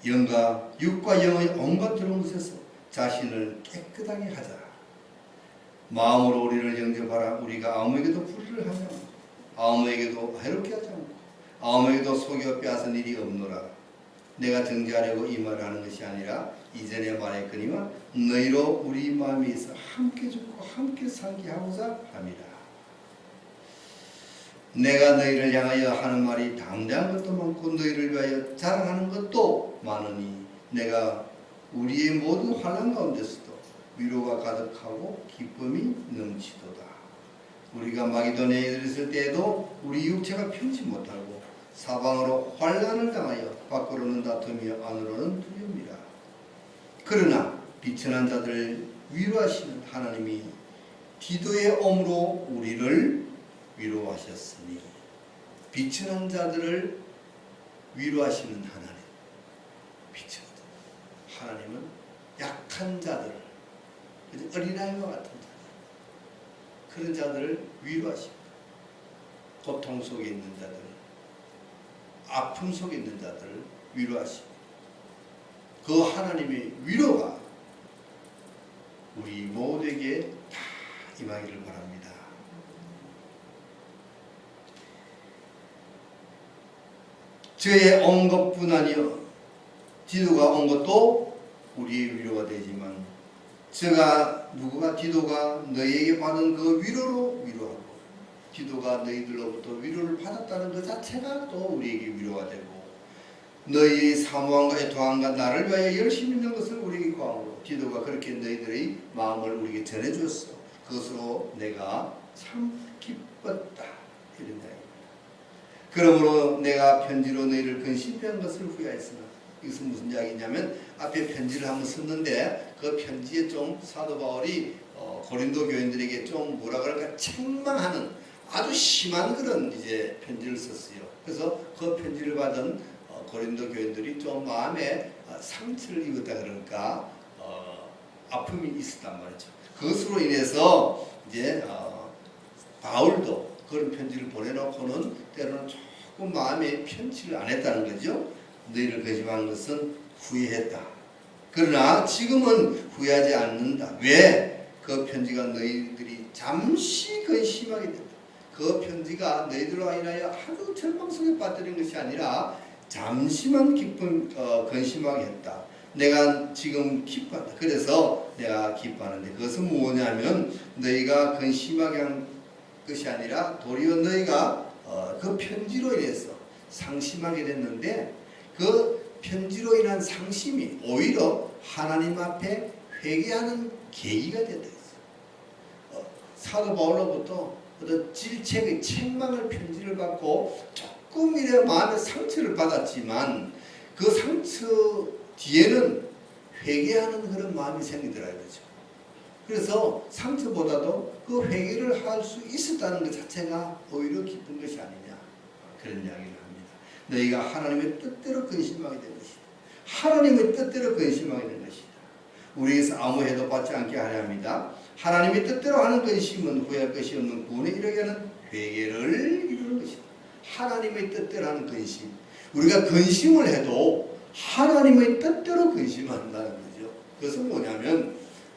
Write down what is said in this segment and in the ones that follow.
영과 육과 영의 온갖 더러운 것에서 자신을 깨끗하게 하자. 마음으로 우리를 영접하라. 우리가 아무에게도 불의를 하지 않고 아무에게도 해롭게 하지 않고 아무에게도 속여 빼앗은 일이 없노라. 내가 정죄하려고 이 말을 하는 것이 아니라 이전에 말했거니와 너희로 우리 마음에 있어 함께 죽고 함께 살게 하고자 함이라. 내가 너희를 향하여 하는 말이 담대한 것도 많고 너희를 위하여 자랑하는 것도 많으니 내가 우리의 모든 환난 가운데서도 위로가 가득하고 기쁨이 넘치도다. 우리가 마게도냐에 이르렀을 때에도 우리 육체가 편치 못하고 사방으로 환난을 당하여 밖으로는 다투며 안으로는 두려움이라. 그러나 비천한 자들을 위로하시는 하나님이 디도의 엄으로 우리를 위로하셨으니. 비천한 자들을 위로하시는 하나님. 비천한 자. 하나님은 약한 자들, 어린아이와 같은 자들, 그런 자들을 위로하십니다. 고통 속에 있는 자들, 아픔 속에 있는 자들을 위로하십니다. 그 하나님의 위로가 우리 모두에게 다 임하기를 바랍니다. 저의 온 것뿐 아니요 디도가 온 것도 우리의 위로가 되지만 디도가 너희에게 받은 그 위로로 위로하고 디도가 너희들로부터 위로를 받았다는 것 자체가 또 우리에게 위로가 되고 너희의 사모함과 애통함과 나를 위하여 열심히 있는 것을 우리에게 구함으로 디도가 그렇게 너희들의 마음을 우리에게 전해주었어. 그것으로 내가 참 기뻤다. 이런 이야기입니다. 그러므로 내가 편지로 너희를 근심한 것을 후회했으나 이것은 무슨 이야기냐면 앞에 편지를 한번 썼는데 그 편지에 좀 사도 바울이 고린도 교인들에게 좀 뭐라 그럴까 책망하는 아주 심한 그런 이제 편지를 썼어요. 그래서 그 편지를 받은 고린도 교인들이 좀 마음에 상처를 입었다 그럴까 아픔이 있었단 말이죠. 그것으로 인해서 이제 바울도 그런 편지를 보내놓고는 때로는 조금 마음에 편치를 안 했다는 거죠. 너희를 거짓말한 것은 후회했다. 그러나 지금은 후회하지 않는다. 왜? 그 편지가 너희들이 잠시 근심하게 된다. 그 편지가 너희들로 인하여 하도 절망 속에 빠뜨린 것이 아니라 잠시만 근심하게 했다. 내가 지금 기뻐한다. 그래서 내가 기뻐하는데 그것은 뭐냐면 너희가 근심하게 한 것이 아니라 도리어 너희가 그 편지로 인해서 상심하게 됐는데 그 편지로 인한 상심이 오히려 하나님 앞에 회개하는 계기가 된다 했어요. 사도 바울로부터 어떤 질책의 책망을 편지를 받고 조금이라도 마음의 상처를 받았지만 그 상처 뒤에는 회개하는 그런 마음이 생기더라 이거죠. 그래서 상처보다도 그 회개를 할 수 있었다는 것 자체가 오히려 기쁜 것이 아니냐 그런 이야기를 합니다. 너희가 하나님의 뜻대로 근심하게 된 것이다. 하나님의 뜻대로 근심하게 된 것이다. 우리에게서 아무 해도 받지 않게 하려 합니다. 하나님의 뜻대로 하는 근심은 후회할 것이 없는 구원에 이르게 하는 회개를 이루는 것이다. 하나님의 뜻대로 하는 근심. 우리가 근심을 해도 하나님의 뜻대로 근심한다는 거죠. 그것은 뭐냐면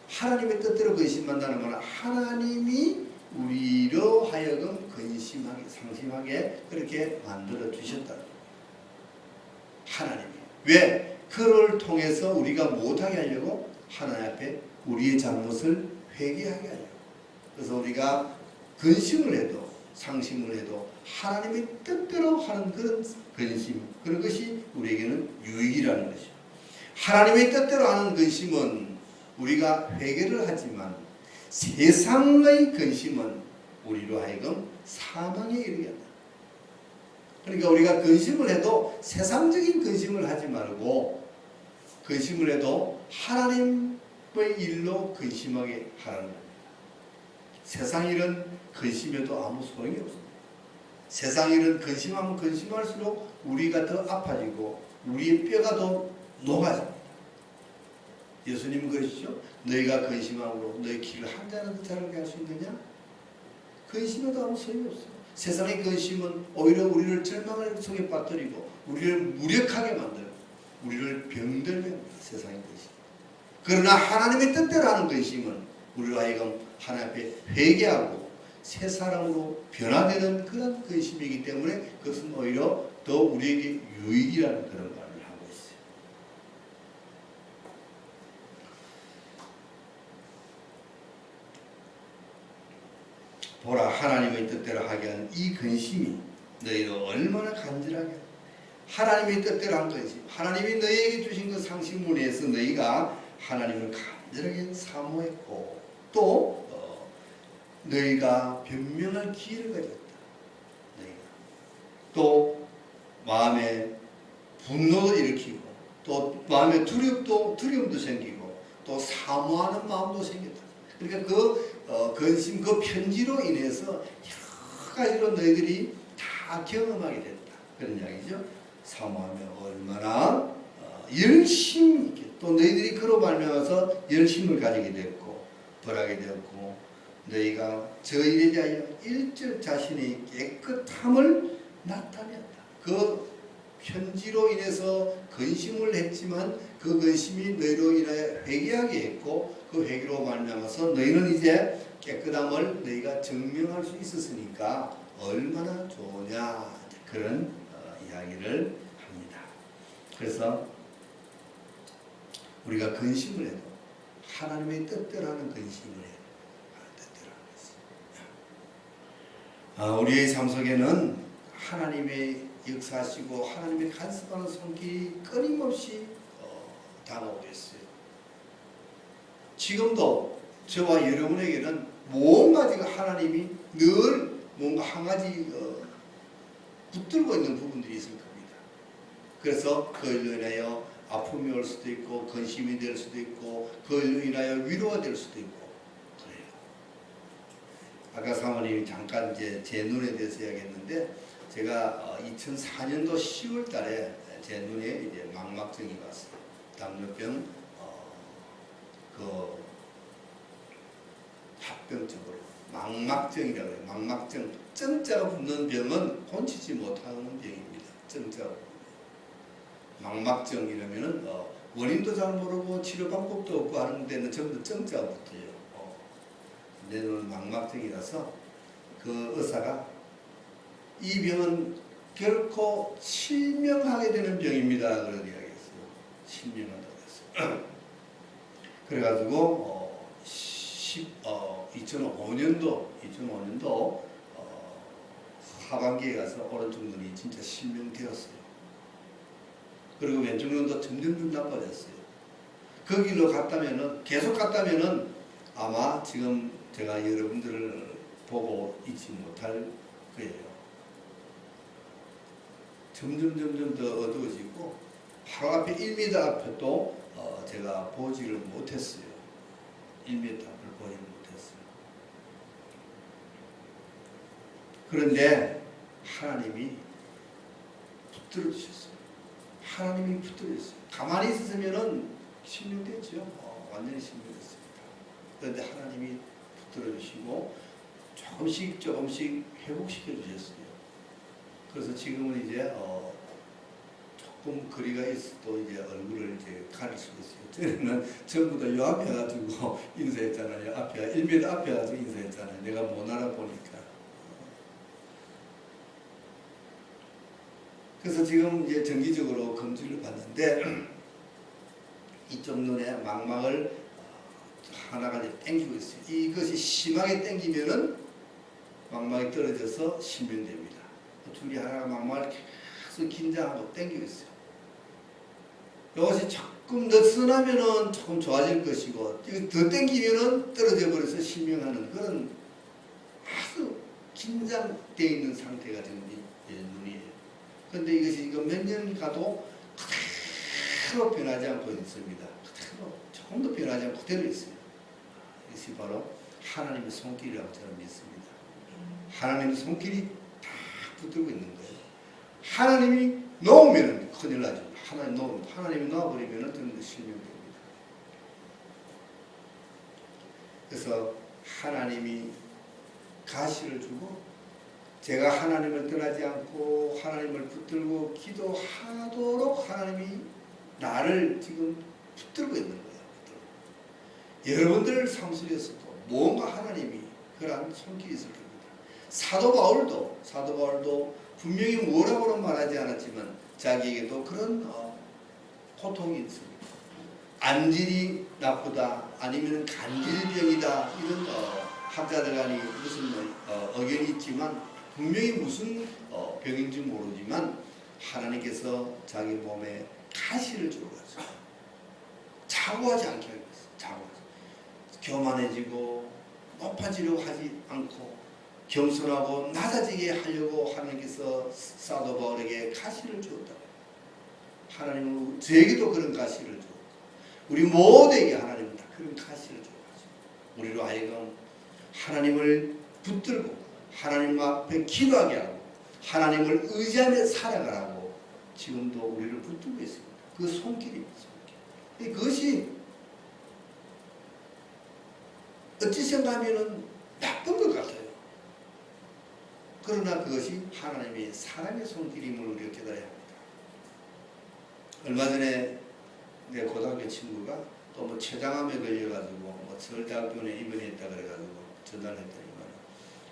하나님의 뜻대로 근심한다는 것은 하나님이 우리로 하여금 근심하게 상심하게 그렇게 만들어 주셨다. 하나님이. 왜? 그를 통해서 우리가 못하게 하려고 하나님 앞에 우리의 잘못을 회개하게 하려고. 그래서 우리가 근심을 해도 상심을 해도 하나님의 뜻대로 하는 그런 근심, 그런 것이 우리에게는 유익이라는 것이죠. 하나님의 뜻대로 하는 근심은 우리가 회개를 하지만 세상의 근심은 우리로 하여금 사망에 이르게 한다. 그러니까 우리가 근심을 해도 세상적인 근심을 하지 말고 근심을 해도 하나님의 일로 근심하게 하라는 겁니다. 세상 일은 근심해도 아무 소용이 없습니다. 세상 일은 근심하면 근심할수록 우리가 더 아파지고 우리의 뼈가 더 녹아집니다. 예수님은 그러시죠. 너희가 근심함으로 너희 길을 한자는 듯 자라게 할 수 있느냐? 근심해도 아무 소용이 없어요. 세상의 근심은 오히려 우리를 절망의 속에 빠뜨리고 우리를 무력하게 만들고 우리를 병들게 합니다. 세상의 근심. 그러나 하나님의 뜻대로 하는 근심은 우리로 하여금 하나님 앞에 회개하고 새 사람으로 변화되는 그런 근심이기 때문에 그것은 오히려 더 우리에게 유익이라는 그런 말을 하고 있어요. 보라, 하나님의 뜻대로 하게 하는 이 근심이 너희를 얼마나 간절하게, 하나님의 뜻대로 한 근심, 하나님이 너희에게 주신 그 상식문에서 너희가 하나님을 간절하게 사모했고 또 너희가 변명할 기회를 가졌다. 너희가 또 마음에 분노도 일으키고 또 마음에 두려움도 생기고 또 사모하는 마음도 생겼다. 그러니까 그 근심, 그 편지로 인해서 여러 가지로 너희들이 다 경험하게 됐다. 그런 이야기죠. 사모하며 얼마나 열심히 있게, 또 너희들이 그로 말미암아서 열심을 가지게 됐고 벌하게 되었고 너희가 저희에 대하여 일절 자신의 깨끗함을 나타냈다. 그 편지로 인해서 근심을 했지만 그 근심이 너희로 인하여 회개하게 했고 그 회개로 말미암아서 너희는 이제 깨끗함을 너희가 증명할 수 있었으니까 얼마나 좋으냐, 그런 이야기를 합니다. 그래서 우리가 근심을 해도 하나님의 뜻대로 하는 근심을 해요. 뜻대로 하는 것이. 우리의 삶 속에는 하나님의 역사하시고 하나님의 간섭하는 손길이 끊임없이 다가오고 있어요. 지금도 저와 여러분에게는 뭔가 지금 하나님이 늘 뭔가 한 가지 붙들고 있는 부분들이 있을 겁니다. 그래서 그걸로 인하여 아픔이 올 수도 있고 근심이 될 수도 있고 그걸로 인하여 위로가 될 수도 있고 그래요. 아까 사모님이 잠깐 이제 제 눈에 대해서 이야기했는데 제가 2004년도 10월 달에 제 눈에 이제 망막증이 왔어요. 당뇨병 그 합병증으로 망막증이라고 해요. 망막증, 증자가 붙는 병은 고치지 못하는 병입니다. 증자가 망막증이라면은 원인도 잘 모르고 치료 방법도 없고 하는 데는 전부 증자가 붙어요. 내 눈은 망막증이라서 그 의사가 이 병은 결코 실명하게 되는 병입니다. 그런 이야기했어요. 실명한다고 했어요. 그래가지고 2005년도 하반기에 가서 오른쪽 눈이 진짜 실명되었어요. 그리고 왼쪽 눈도 점점 나빠졌어요. 그 길로 갔다면은, 계속 갔다면은 아마 지금 제가 여러분들을 보고 있지 못할 거예요. 점점 더 어두워지고 바로 앞에 1m 앞에 또 제가 보지를 못했어요. 1m 앞을 보지 못했어요. 그런데 하나님이 붙들어 주셨어요. 하나님이 붙들어 주셨어요. 가만히 있었으면은 실명됐죠. 완전히 실명됐습니다. 그런데 하나님이 붙들어 주시고 조금씩 회복시켜 주셨어요. 그래서 지금은 이제 조금 거리가 있어도 이제 얼굴을 이제 가릴 수 있어요. 저는 전부 다 요 앞에 가지고 인사했잖아요. 앞에 1m 앞에 가지고 인사했잖아요. 내가 못 알아보니까. 그래서 지금 이제 정기적으로 검진을 받는데 이쪽 눈에 망막을 하나가 땡기고 있어요. 이것이 심하게 땡기면은 망막이 떨어져서 실명됩니다. 둘이 하나가 망막을 계속 긴장하고 땡기고 있어요. 이것이 조금 느슨하면은 조금 좋아질 것이고, 더 땡기면은 떨어져 버려서 실명하는 그런 아주 긴장되어 있는 상태가 지금 눈이에요. 그런데 이것이 몇 년 가도 그대로 변하지 않고 있습니다. 그대로 조금도 변하지 않고 그대로 있어요. 이것이 바로 하나님의 손길이라고 저는 믿습니다. 하나님의 손길이 다 붙들고 있는 거예요. 하나님이 놓으면 큰일 나죠. 하나님이 놓아버리면 어떤 실명됩니다. 그래서 하나님이 가시를 주고 제가 하나님을 떠나지 않고 하나님을 붙들고 기도하도록 하나님이 나를 지금 붙들고 있는 거야. 여러분들 삶 속에서도 뭔가 하나님이 그러한 손길이 있을 겁니다. 사도 바울도 분명히 뭐라고는 말하지 않았지만 자기에게도 그런 고통이 있습니다. 안질이 나쁘다 아니면 간질병이다 이런 학자들 간이 무슨 의견이 있지만 분명히 무슨 병인지 모르지만 하나님께서 자기 몸에 가시를 주러 가죠. 자고하지 않게 하고 있어요. 자고하지. 교만해지고 높아지려고 하지 않고 겸손하고 낮아지게 하려고 하나님께서 사도 바울에게 가시를 주었다. 하나님은 저에게도 그런 가시를 주었다. 우리 모두에게 하나님은 다 그런 가시를 주어가지고 우리로 하여금 하나님을 붙들고 하나님 앞에 기도하게 하고 하나님을 의지하며 살아가라고 지금도 우리를 붙들고 있습니다. 그 손길입니다. 손길. 그것이 어찌 생각하면 나쁜 것 같아요. 그러나 그것이 하나님의 사랑의 손길임을 우리가 깨달아야 합니다. 얼마 전에 내 고등학교 친구가 또 뭐 췌장암에 걸려가지고 뭐 서울대학병원에 입원했다 그래가지고 전화를 했더니만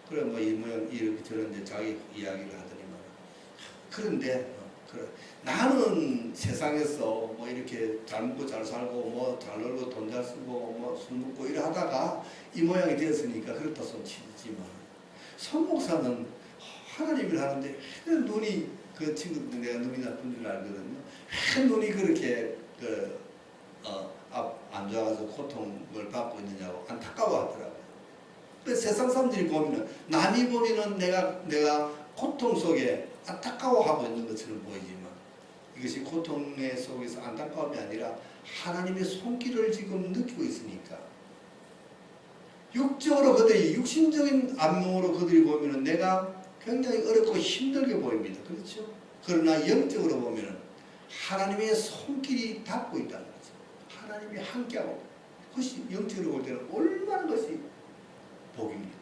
그래 뭐 이 모양 이렇게 저런데 자기 이야기를 하더니만 그런데 그래 나는 세상에서 뭐 이렇게 잘 먹고 잘 살고 뭐 잘 놀고 돈 잘 쓰고 뭐 술 먹고 이래 하다가 이 모양이 되었으니까 그렇다 손치지만 선 목사는 하나님을 하는데 눈이 그 친구들 내가 눈이 나쁜 줄 알거든요. 왜 눈이 그렇게 안 좋아가지고 고통을 받고 있느냐고 안타까워 하더라고요. 세상 사람들이 보면은 남이 보면은 내가 고통 속에 안타까워하고 있는 것처럼 보이지만 이것이 고통의 속에서 안타까움이 아니라 하나님의 손길을 지금 느끼고 있으니까 육적으로 그들이 육신적인 안목으로 그들이 보면은 내가 굉장히 어렵고 힘들게 보입니다. 그렇죠? 그러나 영적으로 보면은 하나님의 손길이 닿고 있다는 거죠. 하나님이 함께하고 그것이 영적으로 볼 때는 얼마나 것이 복입니다.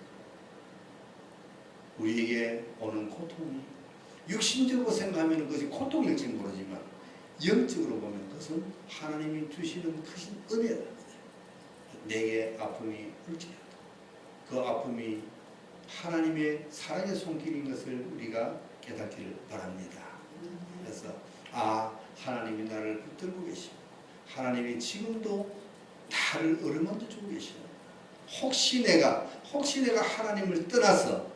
우리에게 오는 고통이 육신적으로 생각하면 그것이 고통일지 모르지만 영적으로 보면 그것은 하나님이 주시는 크신 은혜다. 내게 아픔이 올지어다. 그 아픔이 하나님의 사랑의 손길인 것을 우리가 깨닫기를 바랍니다. 그래서 하나님이 나를 붙들고 계시고 하나님이 지금도 나를 어루만져 주고 계시고 혹시 내가 하나님을 떠나서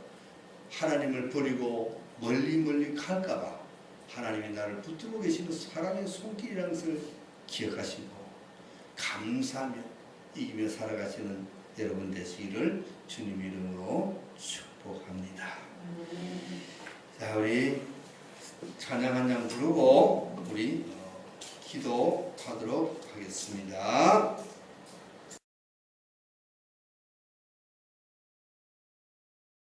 하나님을 버리고 멀리 갈까봐 하나님이 나를 붙들고 계시는 사랑의 손길이라는 것을 기억하시고 감사하며 이기며 살아가시는 여러분 되시기를 주님 이름으로 축복합니다. 자, 우리 찬양 한 장 부르고 우리 기도하도록 하겠습니다.